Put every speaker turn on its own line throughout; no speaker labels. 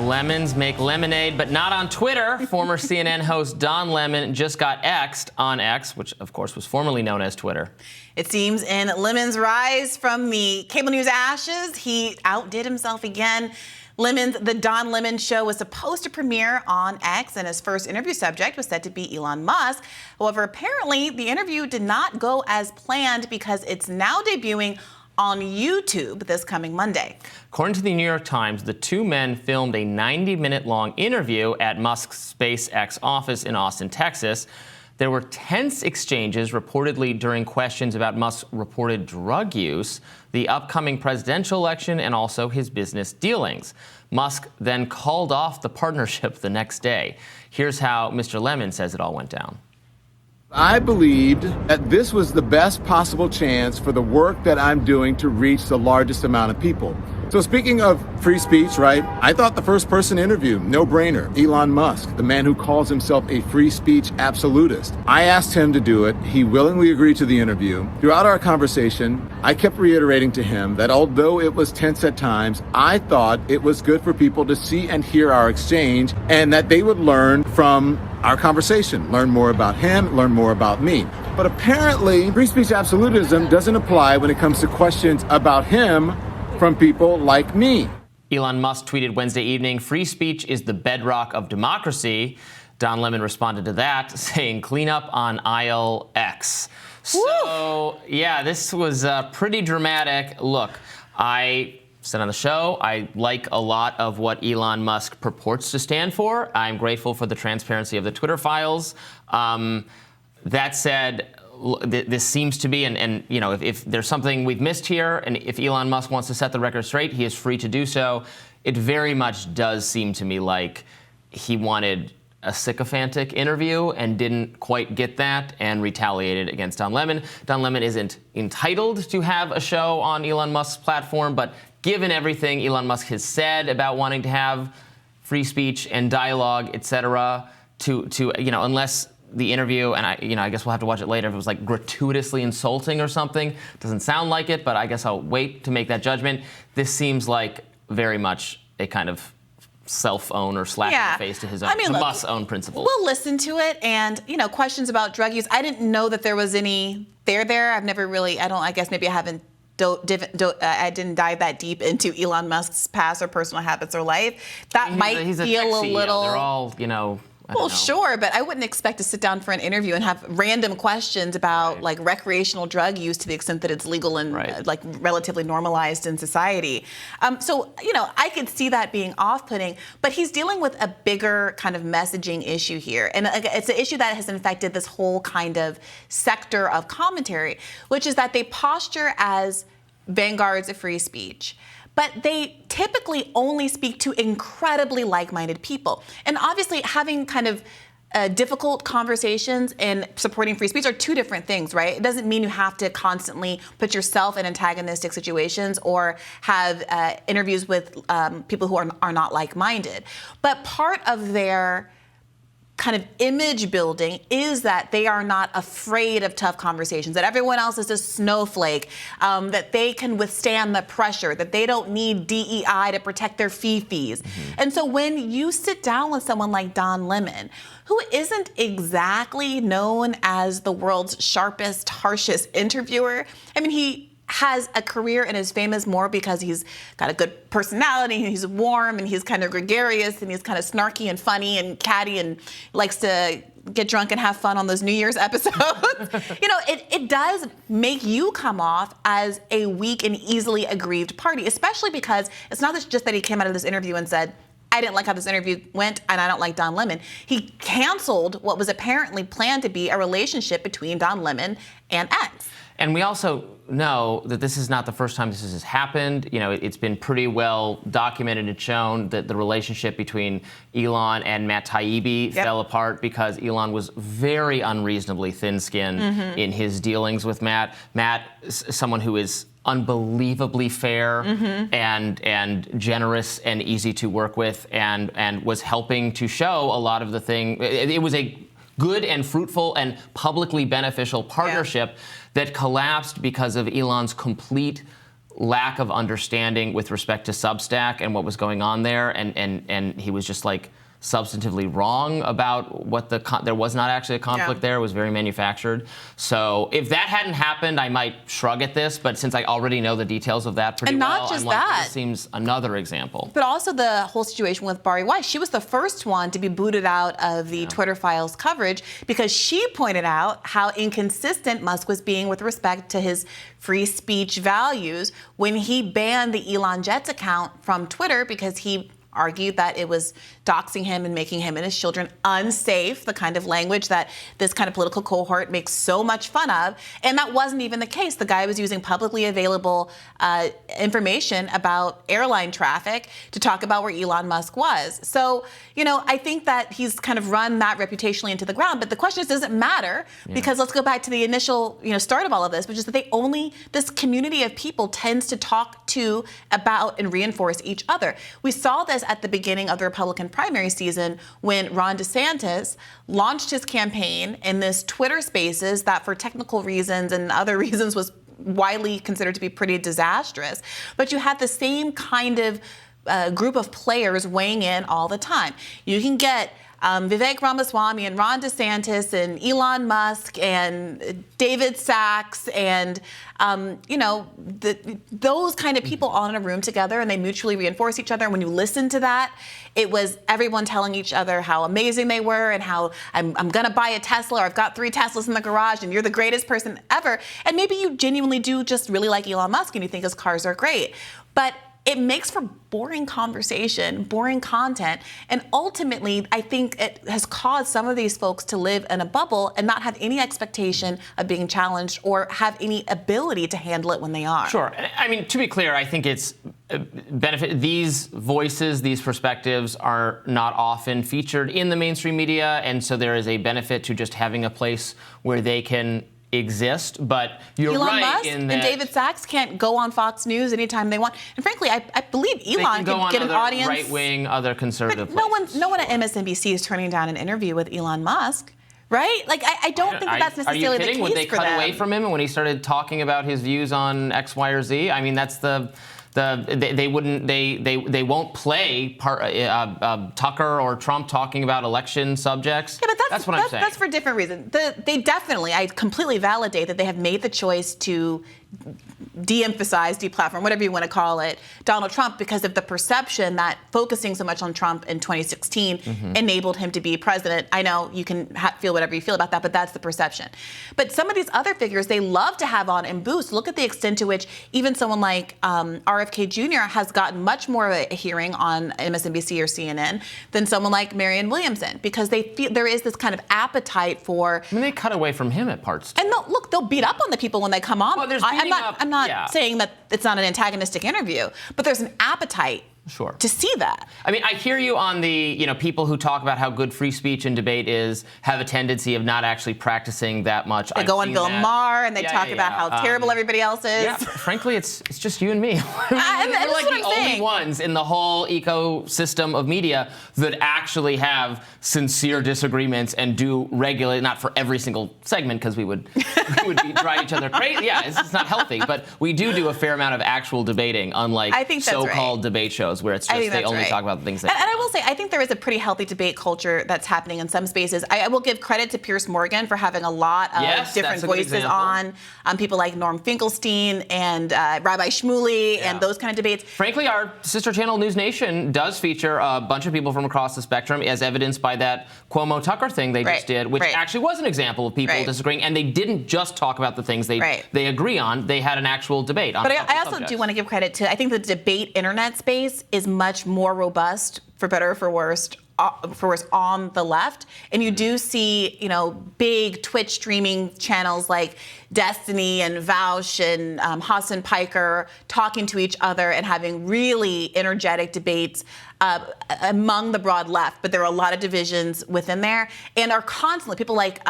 lemons make lemonade, but not on Twitter. Former CNN host Don Lemon just got X'd on X, which of course was formerly known as Twitter.
It seems in Lemon's rise from the cable news ashes, he outdid himself again. The Don Lemon Show was supposed to premiere on X, and his first interview subject was said to be Elon Musk. However, apparently the interview did not go as planned because it's now debuting on YouTube this coming Monday.
According to the New York Times, the two men filmed a 90-minute-long interview at Musk's SpaceX office in Austin, Texas. There were tense exchanges reportedly during questions about Musk's reported drug use, the upcoming presidential election, and also his business dealings. Musk then called off the partnership the next day. Here's how Mr. Lemon says it all went down.
I believed that this was the best possible chance for the work that I'm doing to reach the largest amount of people. So speaking of free speech, right, I thought the first person interview, no brainer, Elon Musk, the man who calls himself a free speech absolutist. I asked him to do it. He willingly agreed to the interview. Throughout our conversation, I kept reiterating to him that although it was tense at times, I thought it was good for people to see and hear our exchange and that they would learn from our conversation, learn more about him, learn more about me. But apparently, free speech absolutism doesn't apply when it comes to questions about him from people like me.
Elon Musk tweeted Wednesday evening, "Free speech is the bedrock of democracy." Don Lemon responded to that, saying, "Clean up on aisle X." So, yeah, this was pretty dramatic. Look, I said on the show, I like a lot of what Elon Musk purports to stand for. I'm grateful for the transparency of the Twitter files. That said, this seems to be, and you know, if there's something we've missed here, and if Elon Musk wants to set the record straight, he is free to do so. It very much does seem to me like he wanted a sycophantic interview and didn't quite get that and retaliated against Don Lemon. Don Lemon isn't entitled to have a show on Elon Musk's platform, but given everything Elon Musk has said about wanting to have free speech and dialogue, et cetera, to unless the interview, and I guess we'll have to watch it later, if it was like gratuitously insulting or something. Doesn't sound like it, but I guess I'll wait to make that judgment. This seems like very much a kind of self-own or slap in the face to his own, Musk's own principles.
We'll listen to it, and questions about drug use. I didn't know that there was any there. I've never really. I guess maybe I haven't. I didn't dive that deep into Elon Musk's past or personal habits or life. That might feel a little.
They're all,
Well, sure, but I wouldn't expect to sit down for an interview and have random questions about like recreational drug use to the extent that it's legal and like relatively normalized in society. So, I could see that being off-putting, but he's dealing with a bigger kind of messaging issue here. And it's an issue that has infected this whole kind of sector of commentary, which is that they posture as vanguards of free speech, but they typically only speak to incredibly like-minded people. And obviously having kind of difficult conversations and supporting free speech are two different things, right? It doesn't mean you have to constantly put yourself in antagonistic situations or have interviews with people who are not like-minded. But part of their kind of image building is that they are not afraid of tough conversations, that everyone else is a snowflake, that they can withstand the pressure, that they don't need DEI to protect their fee-fees. And so when you sit down with someone like Don Lemon, who isn't exactly known as the world's sharpest, harshest interviewer, he has a career and is famous more because he's got a good personality and he's warm and he's kind of gregarious and he's kind of snarky and funny and catty and likes to get drunk and have fun on those New Year's episodes. It does make you come off as a weak and easily aggrieved party, especially because it's not just that he came out of this interview and said, I didn't like how this interview went, and I don't like Don Lemon. He canceled what was apparently planned to be a relationship between Don Lemon and X.
And we also know that this is not the first time this has happened. It's been pretty well documented and shown that the relationship between Elon and Matt Taibbi fell apart because Elon was very unreasonably thin-skinned in his dealings with Matt. Matt, someone who is unbelievably fair and generous and easy to work with, and was helping to show a lot of the thing. It was a good and fruitful and publicly beneficial partnership that collapsed because of Elon's complete lack of understanding with respect to Substack and what was going on there, and he was just like substantively wrong about what there was not actually a conflict there. It was very manufactured. So if that hadn't happened, I might shrug at this, but since I already know the details of that pretty
and
well,
not just
I'm like,
that,
this seems another example.
But also the whole situation with Bari Weiss. She was the first one to be booted out of the Twitter Files coverage because she pointed out how inconsistent Musk was being with respect to his free speech values when he banned the Elon Jets account from Twitter because he argued that it was doxing him and making him and his children unsafe, the kind of language that this kind of political cohort makes so much fun of. And that wasn't even the case. The guy was using publicly available information about airline traffic to talk about where Elon Musk was. So, I think that he's kind of run that reputationally into the ground. But the question is, does it matter? Because let's go back to the initial, start of all of this, which is that this community of people tends to talk to, about, and reinforce each other. We saw this at the beginning of the Republican primary season when Ron DeSantis launched his campaign in this Twitter Spaces that for technical reasons and other reasons was widely considered to be pretty disastrous. But you had the same kind of group of players weighing in all the time. You can get Vivek Ramaswamy and Ron DeSantis and Elon Musk and David Sachs and, those kind of people all in a room together, and they mutually reinforce each other. And when you listen to that, it was everyone telling each other how amazing they were and how I'm going to buy a Tesla, or I've got 3 Teslas in the garage and you're the greatest person ever. And maybe you genuinely do just really like Elon Musk and you think his cars are great. But it makes for boring conversation, boring content, and ultimately, I think it has caused some of these folks to live in a bubble and not have any expectation of being challenged or have any ability to handle it when they are.
Sure. I mean, to be clear, I think it's benefit. These voices, these perspectives are not often featured in the mainstream media, and so there is a benefit to just having a place where they can exist, but you're
Elon
right
Musk
in that
and David Sachs can't go on Fox News anytime they want. And frankly, I believe Elon
can
get an audience.
Right-wing, other conservative
But no one at MSNBC is turning down an interview with Elon Musk, right? Like, I don't think that's necessarily the case for them. Are you kidding?
Would they cut away from him when he started talking about his views on X, Y, or Z? I mean, that's they won't play Tucker or Trump talking about election subjects. Yeah, but that's what I'm saying. That's
for different reasons. I completely validate that they have made the choice to de-emphasize, deplatform, whatever you want to call it, Donald Trump because of the perception that focusing so much on Trump in 2016 enabled him to be president. I know you can feel whatever you feel about that, but that's the perception. But some of these other figures they love to have on and boost. Look at the extent to which even someone like RFK Jr. has gotten much more of a hearing on MSNBC or CNN than someone like Marianne Williamson because they feel there is this kind of appetite for.
I mean, they cut away from him at parts too.
And they'll beat up on the people when they come on.
Well,
I'm not saying that it's not an antagonistic interview, but there's an appetite to see that.
I mean, I hear you on the, people who talk about how good free speech and debate is, have a tendency of not actually practicing that much.
They go on Bill Maher and they talk about how terrible everybody else is.
Yeah, frankly, it's just you and me. We're
like
the only ones in the whole ecosystem of media that actually have sincere disagreements and do regulate, not for every single segment, because we would drive each other crazy. Yeah, it's not healthy, but we do a fair amount of actual debating, unlike so-called debate shows where it's just they only talk about the things
and I will say, I think there is a pretty healthy debate culture that's happening in some spaces. I will give credit to Piers Morgan for having a lot of different voices on people like Norm Finkelstein and Rabbi Shmuley and those kind of debates.
Frankly, our sister channel News Nation does feature a bunch of people from across the spectrum, as evidenced by that Cuomo-Tucker thing they just did, which actually was an example of people disagreeing, and they didn't just talk about the things they agree on. They had an actual debate on.
But I also do want to give credit to, I think the debate internet space is much more robust, for better or for worse, on the left. And you do see, big Twitch streaming channels like Destiny and Vaush and Hassan Piker talking to each other and having really energetic debates among the broad left. But there are a lot of divisions within there and are constantly, people like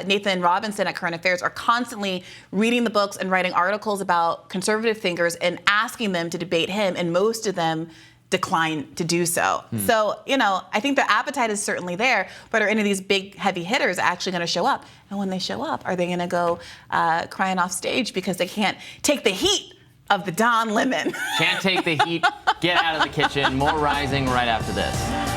Nathan Robinson at Current Affairs are constantly reading the books and writing articles about conservative thinkers and asking them to debate him. And most of them decline to do so. So, I think the appetite is certainly there, but are any of these big, heavy hitters actually going to show up? And when they show up, are they going to go crying off stage because they can't take the heat of the Don Lemon?
Can't take the heat. Get out of the kitchen. More Rising right after this.